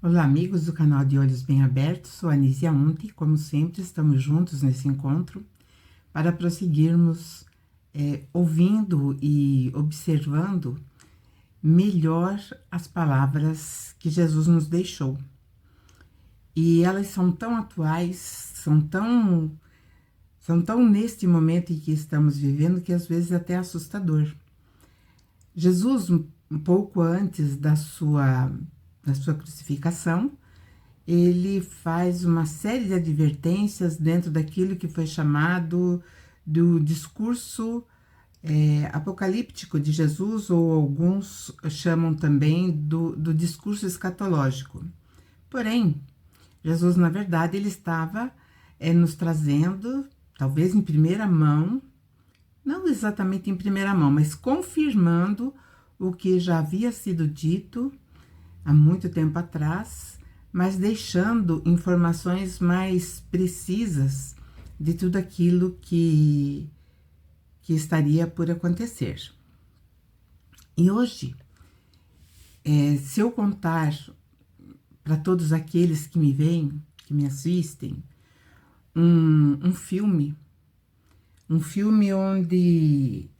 Olá, amigos do canal de Olhos Bem Abertos, sou a Anísia Unti. Como sempre, estamos juntos nesse encontro para prosseguirmos ouvindo e observando melhor as palavras que Jesus nos deixou. E elas são tão atuais, são tão neste momento em que estamos vivendo, que às vezes é até assustador. Jesus, um pouco antes da sua crucificação, ele faz uma série de advertências dentro daquilo que foi chamado do discurso apocalíptico de Jesus, ou alguns chamam também do discurso escatológico. Porém, Jesus, na verdade, ele estava nos trazendo, talvez em primeira mão, não exatamente em primeira mão, mas confirmando o que já havia sido dito há muito tempo atrás, mas deixando informações mais precisas de tudo aquilo que estaria por acontecer. E hoje, se eu contar para todos aqueles que me veem, que me assistem, um filme onde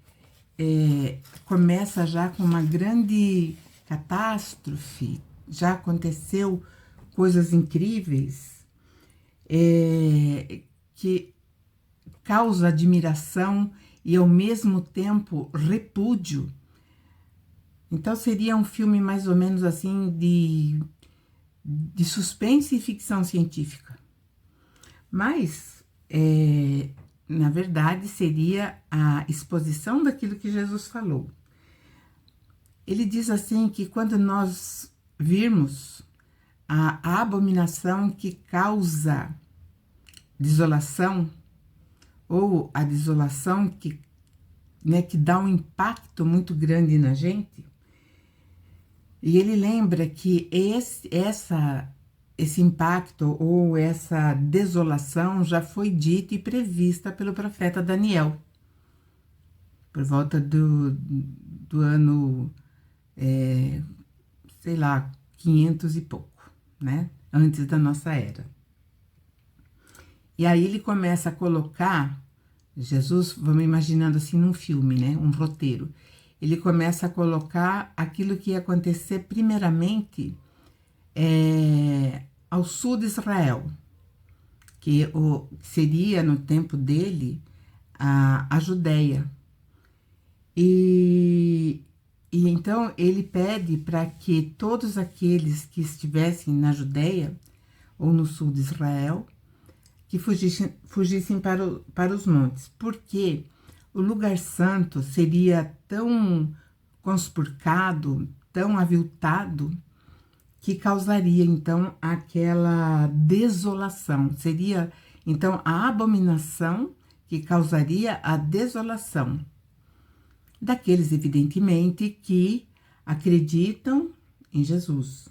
começa já com uma grande catástrofe, já aconteceu coisas incríveis, que causa admiração e ao mesmo tempo repúdio. Então seria um filme mais ou menos assim de suspense e ficção científica. Mas, na verdade, seria a exposição daquilo que Jesus falou. Ele diz assim que quando nós virmos a abominação que causa desolação, ou a desolação que dá um impacto muito grande na gente, e ele lembra que esse impacto ou essa desolação já foi dita e prevista pelo profeta Daniel, por volta do ano, sei lá, 500 e pouco, né? Antes da nossa era. E aí ele começa a colocar, Jesus, vamos imaginando assim num filme, né? Um roteiro. Ele começa a colocar aquilo que ia acontecer primeiramente ao sul de Israel, que seria no tempo dele a Judéia. E então ele pede para que todos aqueles que estivessem na Judéia ou no sul de Israel, que fugissem para os montes, porque o lugar santo seria tão conspurcado, tão aviltado, que causaria então aquela desolação. Seria então a abominação que causaria a desolação daqueles, evidentemente, que acreditam em Jesus.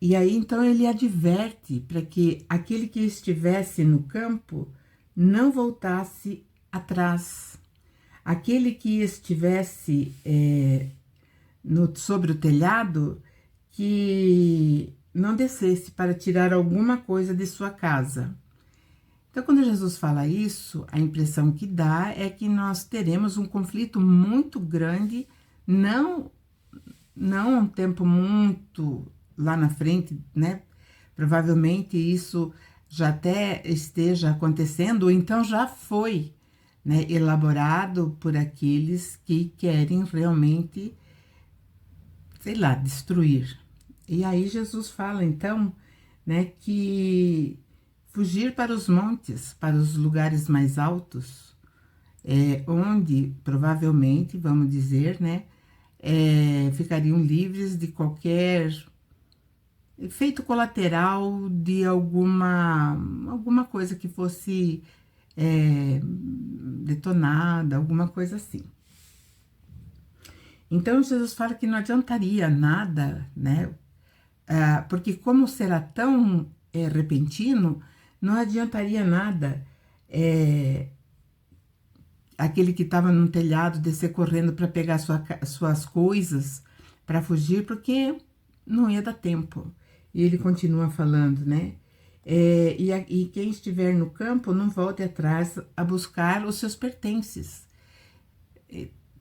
E aí, então, ele adverte para que aquele que estivesse no campo não voltasse atrás. Aquele que estivesse sobre o telhado, que não descesse para tirar alguma coisa de sua casa. Então, quando Jesus fala isso, a impressão que dá é que nós teremos um conflito muito grande, não um tempo muito lá na frente, né? Provavelmente isso já até esteja acontecendo, ou então já foi, né, elaborado por aqueles que querem realmente, sei lá, destruir. E aí Jesus fala, então, né, que fugir para os montes, para os lugares mais altos, onde provavelmente, vamos dizer, né, ficariam livres de qualquer efeito colateral de alguma coisa que fosse detonada, alguma coisa assim. Então, Jesus fala que não adiantaria nada, né? Porque como será tão repentino, não adiantaria nada aquele que estava no telhado descer correndo para pegar suas coisas, para fugir, porque não ia dar tempo. E ele continua falando, né? E quem estiver no campo, não volte atrás a buscar os seus pertences.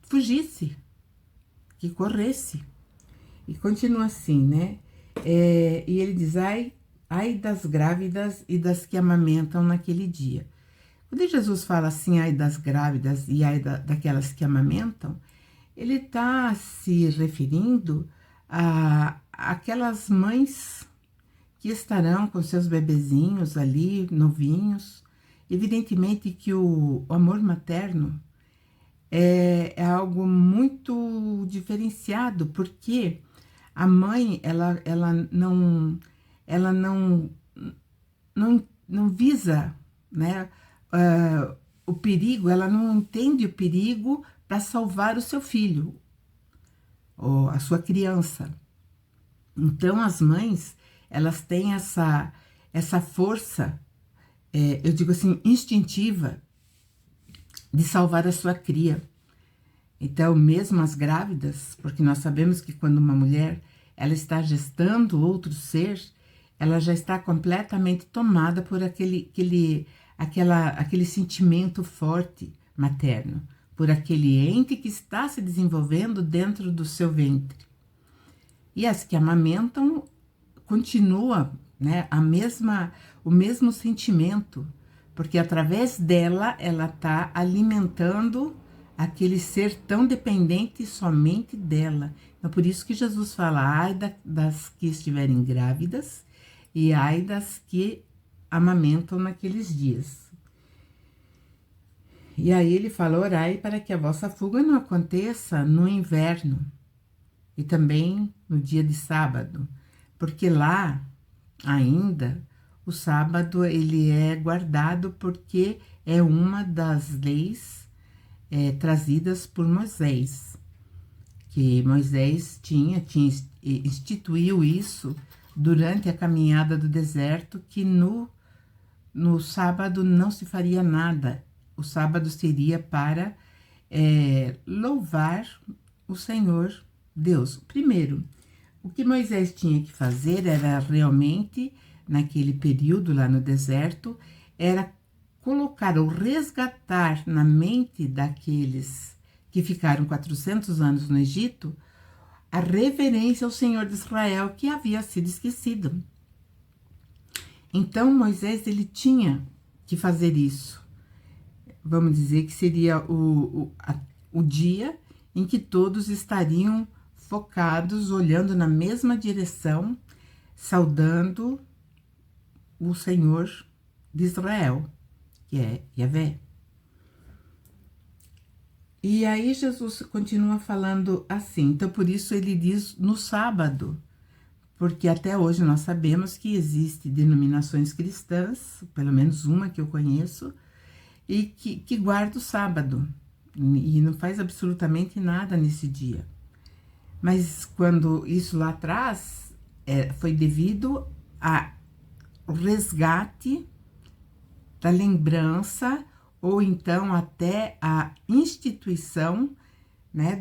Fugisse, que corresse. E continua assim, né? E ele diz, ai das grávidas e das que amamentam naquele dia. Quando Jesus fala assim, ai das grávidas e ai daquelas que amamentam, ele está se referindo a aquelas mães que estarão com seus bebezinhos ali, novinhos. Evidentemente que o amor materno é algo muito diferenciado, porque a mãe, ela não visa, né, o perigo, ela não entende o perigo para salvar o seu filho, ou a sua criança. Então, as mães, elas têm essa força, eu digo assim, instintiva, de salvar a sua cria. Então, mesmo as grávidas, porque nós sabemos que quando uma mulher ela está gestando outro ser, ela já está completamente tomada por aquele sentimento forte materno, por aquele ente que está se desenvolvendo dentro do seu ventre. E as que amamentam continua, né, o mesmo sentimento, porque através dela ela está alimentando aquele ser tão dependente somente dela. Então, por isso que Jesus fala, ai das que estiverem grávidas e ai das que amamentam naqueles dias. E aí ele fala, orai para que a vossa fuga não aconteça no inverno e também no dia de sábado, porque lá ainda o sábado ele é guardado porque é uma das leis trazidas por Moisés, que Moisés instituiu isso durante a caminhada do deserto, que no sábado não se faria nada. O sábado seria para louvar o Senhor Deus. Primeiro, o que Moisés tinha que fazer era realmente, naquele período lá no deserto, era colocar ou resgatar na mente daqueles que ficaram 400 anos no Egito a reverência ao Senhor de Israel, que havia sido esquecido. Então, Moisés, ele tinha que fazer isso. Vamos dizer que seria o dia em que todos estariam focados, olhando na mesma direção, saudando o Senhor de Israel, que é Yahvé. E aí Jesus continua falando assim, então por isso ele diz no sábado, porque até hoje nós sabemos que existem denominações cristãs, pelo menos uma que eu conheço, e que guarda o sábado, e não faz absolutamente nada nesse dia. Mas quando isso lá atrás foi devido ao resgate da lembrança, ou então até a instituição, né,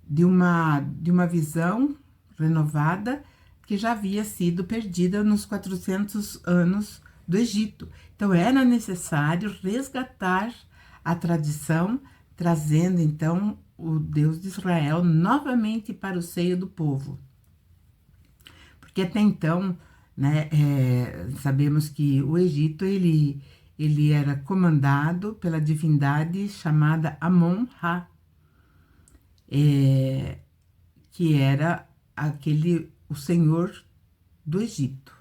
de uma visão renovada que já havia sido perdida nos 400 anos do Egito. Então, era necessário resgatar a tradição, trazendo, então, o Deus de Israel novamente para o seio do povo. Porque até então, né, sabemos que o Egito, ele era comandado pela divindade chamada Amon-Ra, que era o senhor do Egito.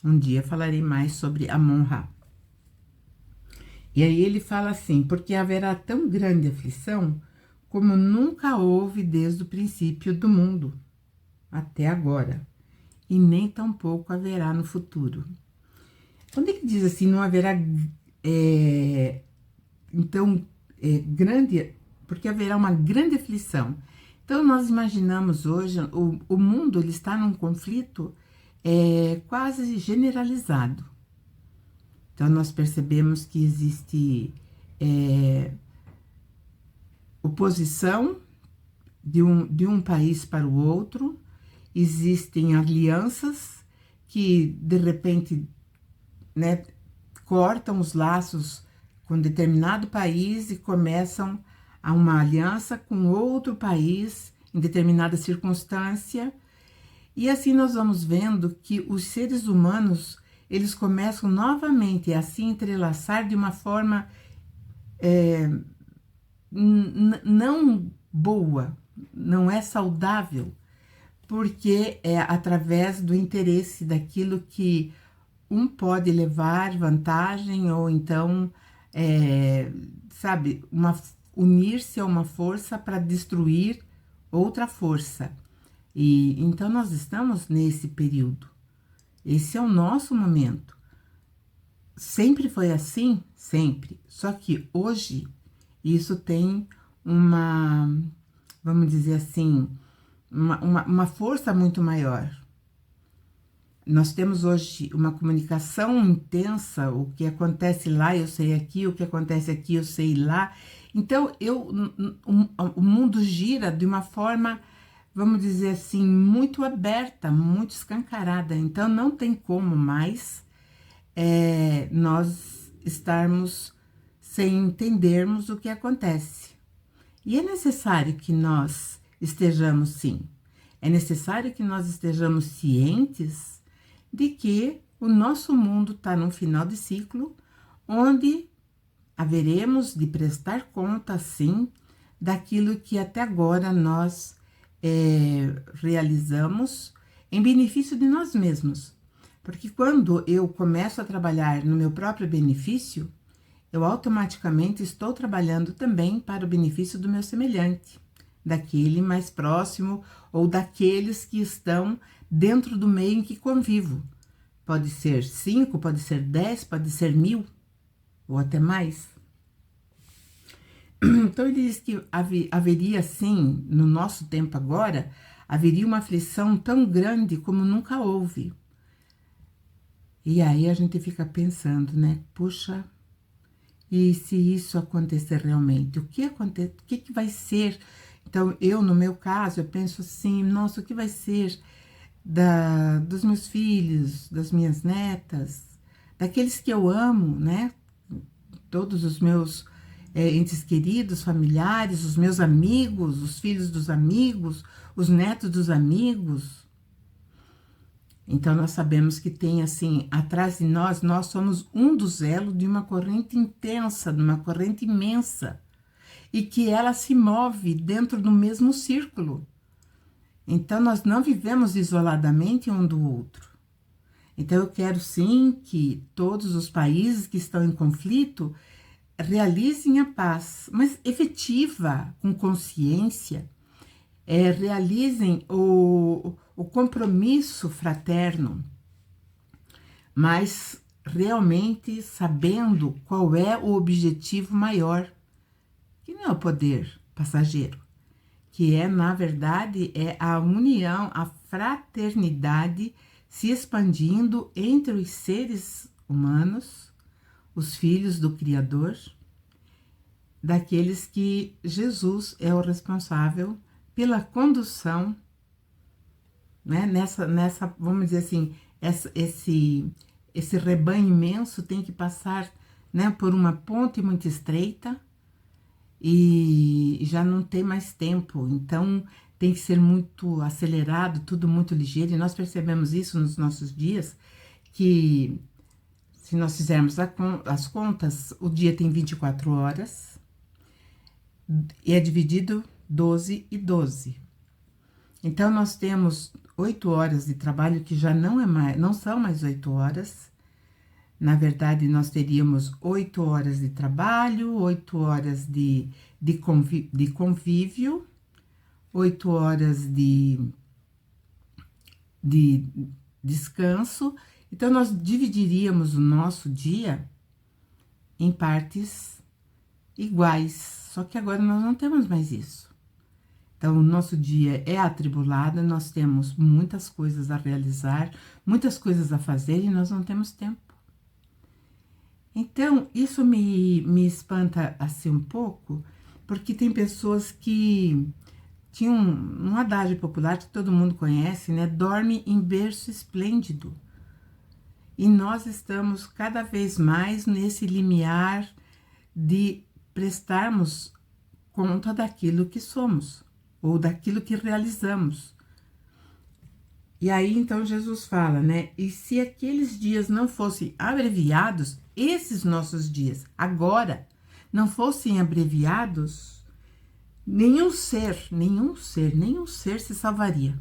Um dia falarei mais sobre Amon-Ra. E aí ele fala assim, porque haverá tão grande aflição como nunca houve desde o princípio do mundo, até agora, e nem tampouco haverá no futuro. Quando ele diz assim, não haverá, grande, porque haverá uma grande aflição. Então, nós imaginamos hoje, o mundo ele está num conflito quase generalizado. Então, nós percebemos que existe oposição de um país para o outro, existem alianças que de repente, né, cortam os laços com determinado país e começam a uma aliança com outro país em determinada circunstância. E assim nós vamos vendo que os seres humanos, eles começam novamente a se entrelaçar de uma forma não boa, não é saudável, porque é através do interesse daquilo que um pode levar vantagem, ou então, sabe, unir-se a uma força para destruir outra força. E então nós estamos nesse período. Esse é o nosso momento. Sempre foi assim? Sempre. Só que hoje isso tem uma, vamos dizer assim, uma força muito maior. Nós temos hoje uma comunicação intensa, o que acontece lá eu sei aqui, o que acontece aqui eu sei lá. Então, o mundo gira de uma forma, vamos dizer assim, muito aberta, muito escancarada. Então, não tem como mais nós estarmos sem entendermos o que acontece. E é necessário que nós estejamos, sim, é necessário que nós estejamos cientes de que o nosso mundo está num final de ciclo, onde haveremos de prestar conta, sim, daquilo que até agora nós realizamos em benefício de nós mesmos. Porque quando eu começo a trabalhar no meu próprio benefício, eu automaticamente estou trabalhando também para o benefício do meu semelhante, daquele mais próximo ou daqueles que estão dentro do meio em que convivo. Pode ser 5, pode ser 10, pode ser 1000 ou até mais. Então ele diz que haveria sim, no nosso tempo agora, haveria uma aflição tão grande como nunca houve. E aí a gente fica pensando, né? Puxa, e se isso acontecer realmente? O que vai ser? Então, no meu caso, eu penso assim, nossa, o que vai ser dos meus filhos, das minhas netas, daqueles que eu amo, né? Todos os meus entes queridos, familiares, os meus amigos, os filhos dos amigos, os netos dos amigos. Então, nós sabemos que tem, assim, atrás de nós somos um dos elos de uma corrente intensa, de uma corrente imensa, e que ela se move dentro do mesmo círculo. Então, nós não vivemos isoladamente um do outro. Então, eu quero, sim, que todos os países que estão em conflito realizem a paz, mas efetiva, com consciência, realizem o compromisso fraterno, mas realmente sabendo qual é o objetivo maior, que não é o poder passageiro, que na verdade, a união, a fraternidade se expandindo entre os seres humanos, os filhos do Criador, daqueles que Jesus é o responsável pela condução, né? Nessa, vamos dizer assim, esse rebanho imenso tem que passar, né, por uma ponte muito estreita e já não tem mais tempo, então tem que ser muito acelerado, tudo muito ligeiro, e nós percebemos isso nos nossos dias, que se nós fizermos as contas, o dia tem 24 horas, e é dividido 12 e 12. Então, nós temos 8 horas de trabalho, que já não são mais 8 horas. Na verdade, nós teríamos 8 horas de trabalho, 8 horas de convívio, 8 horas de descanso. Então, nós dividiríamos o nosso dia em partes iguais. Só que agora nós não temos mais isso. Então, o nosso dia é atribulado, nós temos muitas coisas a realizar, muitas coisas a fazer e nós não temos tempo. Então, isso me espanta assim um pouco, porque tem pessoas que tinham um adágio popular que todo mundo conhece, né? Dorme em berço esplêndido. E nós estamos cada vez mais nesse limiar de prestarmos conta daquilo que somos, ou daquilo que realizamos. E aí, então, Jesus fala, né? E se aqueles dias não fossem abreviados, esses nossos dias, agora, não fossem abreviados, nenhum ser se salvaria.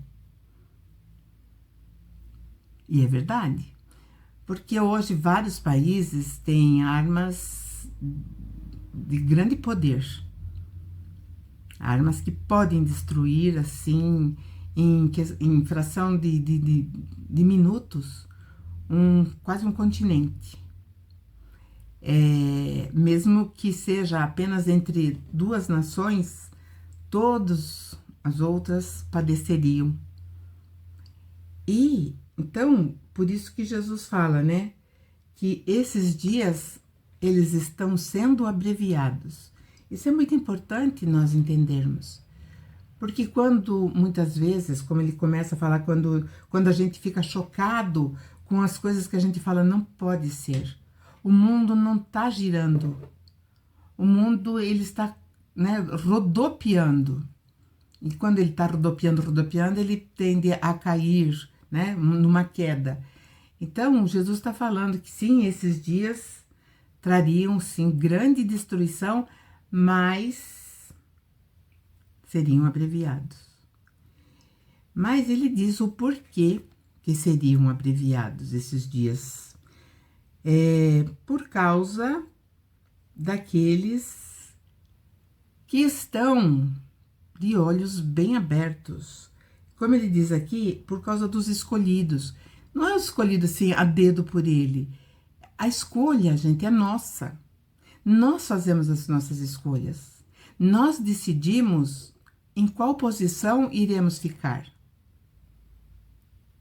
E é verdade. Porque hoje vários países têm armas de grande poder. Armas que podem destruir, assim, em fração de minutos, quase um continente. Mesmo que seja apenas entre duas nações, todas as outras padeceriam. E, então, por isso que Jesus fala, né? Que esses dias, eles estão sendo abreviados. Isso é muito importante nós entendermos. Porque quando, muitas vezes, como ele começa a falar, quando a gente fica chocado com as coisas que a gente fala, não pode ser. O mundo não está girando. O mundo, ele está, né, rodopiando. E quando ele está rodopiando, ele tende a cair, né, numa queda. Então, Jesus está falando que sim, esses dias trariam, sim, grande destruição, mas seriam abreviados. Mas ele diz o porquê que seriam abreviados esses dias. Por causa daqueles que estão de olhos bem abertos. Como ele diz aqui, por causa dos escolhidos. Não é escolhido assim a dedo por ele. A escolha, gente, é nossa. Nós fazemos as nossas escolhas. Nós decidimos em qual posição iremos ficar.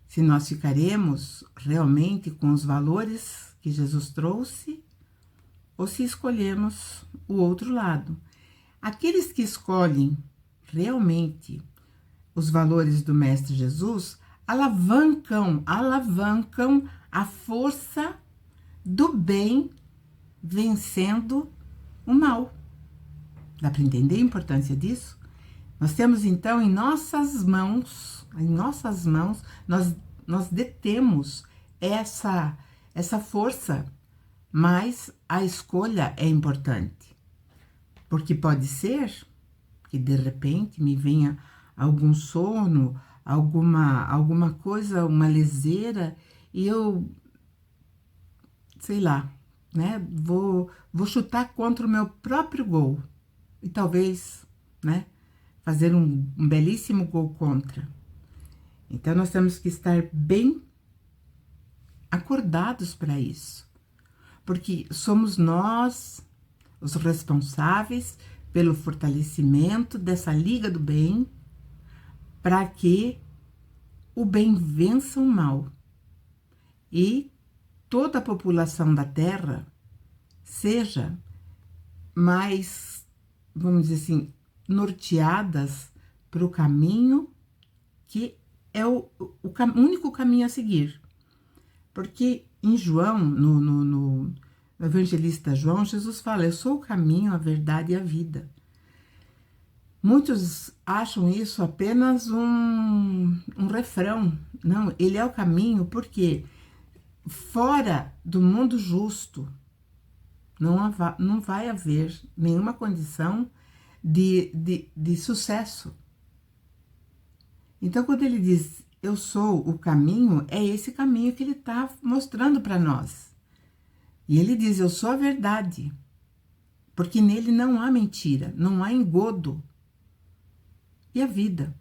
Se nós ficaremos realmente com os valores que Jesus trouxe, ou se escolhemos o outro lado. Aqueles que escolhem realmente os valores do Mestre Jesus alavancam a força do bem vencendo o mal. Dá para entender a importância disso? Nós temos então em nossas mãos, nós detemos essa força, mas a escolha é importante. Porque pode ser que de repente me venha algum sono, alguma coisa, uma leseira, e eu, sei lá, né, vou chutar contra o meu próprio gol. E talvez, né, fazer um belíssimo gol contra. Então, nós temos que estar bem acordados para isso. Porque somos nós os responsáveis pelo fortalecimento dessa liga do bem, para que o bem vença o mal e toda a população da Terra seja mais, vamos dizer assim, norteadas para o caminho que é o único caminho a seguir. Porque em João, no evangelista João, Jesus fala: eu sou o caminho, a verdade e a vida. Muitos acham isso apenas um refrão. Não, ele é o caminho, porque fora do mundo justo não vai haver nenhuma condição de sucesso. Então, quando ele diz eu sou o caminho, é esse caminho que ele está mostrando para nós. E ele diz: eu sou a verdade, porque nele não há mentira, não há engodo. E a vida?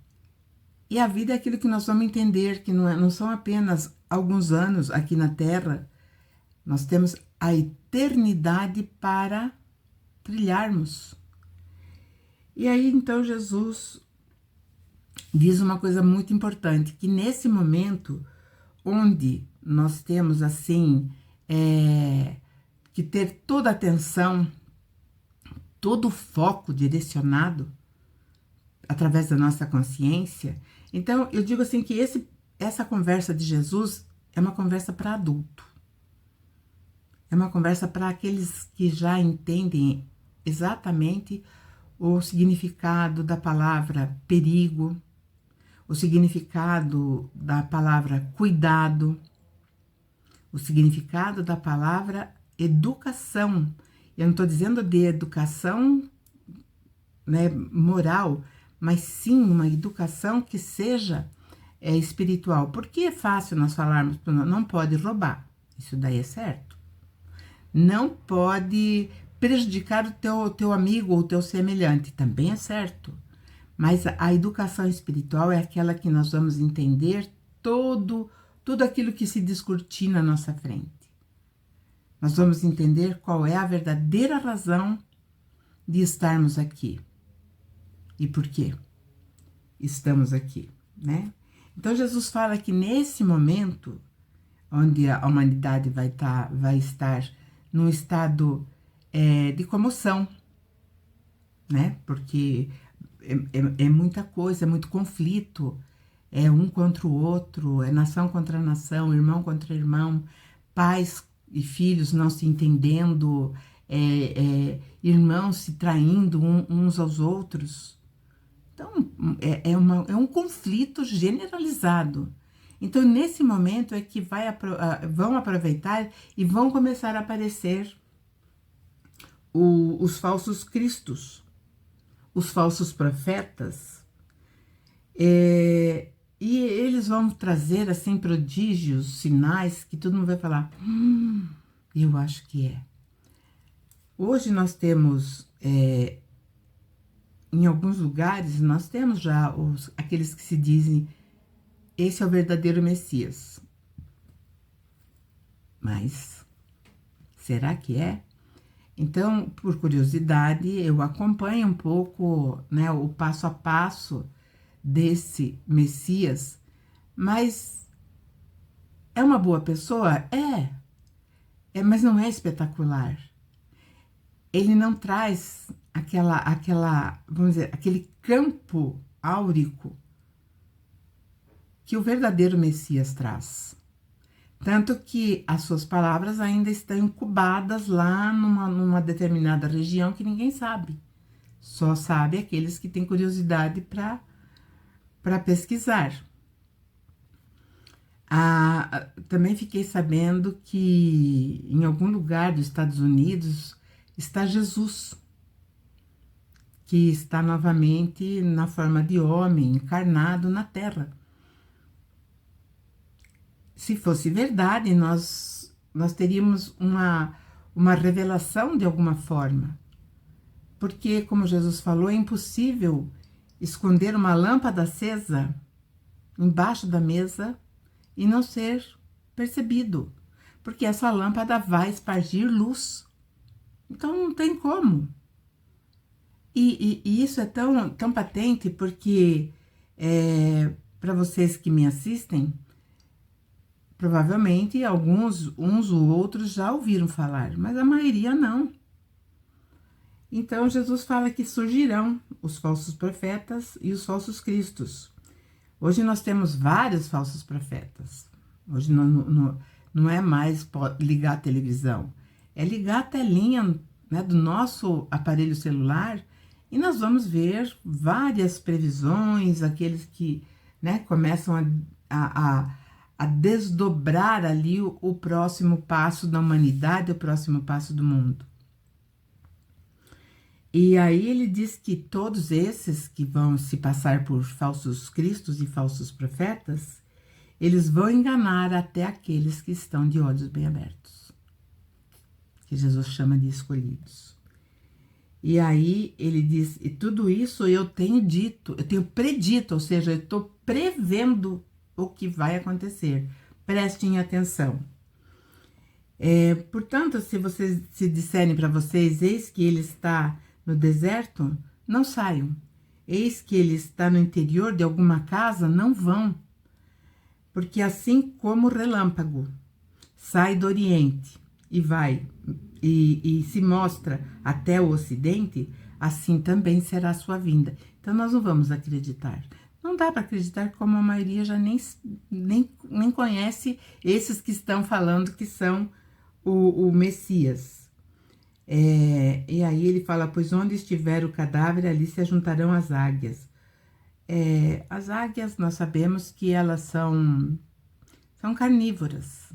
E a vida é aquilo que nós vamos entender, que não são apenas alguns anos aqui na Terra, nós temos a eternidade para trilharmos. E aí, então, Jesus diz uma coisa muito importante, que nesse momento, onde nós temos, assim, que ter toda a atenção, todo o foco direcionado através da nossa consciência. Então, eu digo assim que essa conversa de Jesus é uma conversa para adulto. É uma conversa para aqueles que já entendem exatamente o significado da palavra perigo, o significado da palavra cuidado, o significado da palavra educação. Eu não estou dizendo de educação, né, moral, mas sim uma educação que seja espiritual. Porque é fácil nós falarmos, não pode roubar, isso daí é certo. Não pode prejudicar o teu amigo ou o teu semelhante, também é certo. Mas a educação espiritual é aquela que nós vamos entender tudo aquilo que se discutir na nossa frente. Nós vamos entender qual é a verdadeira razão de estarmos aqui. E por quê estamos aqui, né? Então, Jesus fala que nesse momento, onde a humanidade vai estar num estado de comoção, né? Porque é muita coisa, é muito conflito, é um contra o outro, é nação contra nação, irmão contra irmão, pais e filhos não se entendendo, irmãos se traindo uns aos outros. Então, é um conflito generalizado. Então, nesse momento é que vão aproveitar e vão começar a aparecer os falsos cristos, os falsos profetas, e eles vão trazer, assim, prodígios, sinais, que todo mundo vai falar, eu acho que é. Hoje nós temos, em alguns lugares, nós temos já aqueles que se dizem, esse é o verdadeiro Messias. Mas, será que é? Então, por curiosidade, eu acompanho um pouco, né, o passo a passo desse Messias, mas é uma boa pessoa? Mas não é espetacular. Ele não traz vamos dizer, aquele campo áurico que o verdadeiro Messias traz. Tanto que as suas palavras ainda estão incubadas lá numa determinada região que ninguém sabe. Só sabe aqueles que têm curiosidade para pesquisar. Também fiquei sabendo que em algum lugar dos Estados Unidos está Jesus, que está novamente na forma de homem, encarnado na Terra. Se fosse verdade, nós teríamos uma revelação de alguma forma. Porque, como Jesus falou, é impossível esconder uma lâmpada acesa embaixo da mesa e não ser percebido. Porque essa lâmpada vai espargir luz. Então, não tem como. E isso é tão patente porque, para vocês que me assistem, provavelmente uns ou outros já ouviram falar, mas a maioria não. Então, Jesus fala que surgirão os falsos profetas e os falsos cristos. Hoje nós temos vários falsos profetas. Hoje não é mais ligar a televisão, é ligar a telinha, né, do nosso aparelho celular e nós vamos ver várias previsões, aqueles que, né, começam a desdobrar ali o próximo passo da humanidade, o próximo passo do mundo. E aí ele diz que todos esses que vão se passar por falsos cristos e falsos profetas, eles vão enganar até aqueles que estão de olhos bem abertos, que Jesus chama de escolhidos. E aí ele diz, e tudo isso eu tenho dito, eu tenho predito, ou seja, eu estou prevendo o que vai acontecer. Prestem atenção. Portanto, se disserem para vocês, eis que ele está no deserto, não saiam. Eis que ele está no interior de alguma casa, não vão. Porque assim como o relâmpago sai do Oriente e vai e se mostra até o Ocidente, assim também será a sua vinda. Então, nós não vamos acreditar. Não dá para acreditar, como a maioria já nem conhece esses que estão falando que são o Messias. E aí ele fala, pois onde estiver o cadáver, ali se juntarão as águias. As águias, nós sabemos que elas são carnívoras,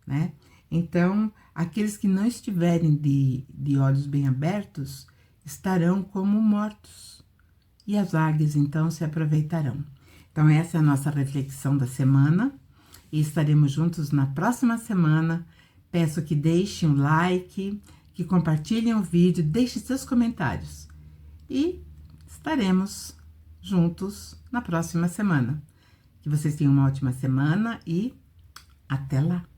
né? Então, aqueles que não estiverem de olhos bem abertos, estarão como mortos. E as águias, então, se aproveitarão. Então, essa é a nossa reflexão da semana. E estaremos juntos na próxima semana. Peço que deixem um like, que compartilhem o vídeo, deixem seus comentários. E estaremos juntos na próxima semana. Que vocês tenham uma ótima semana e até lá!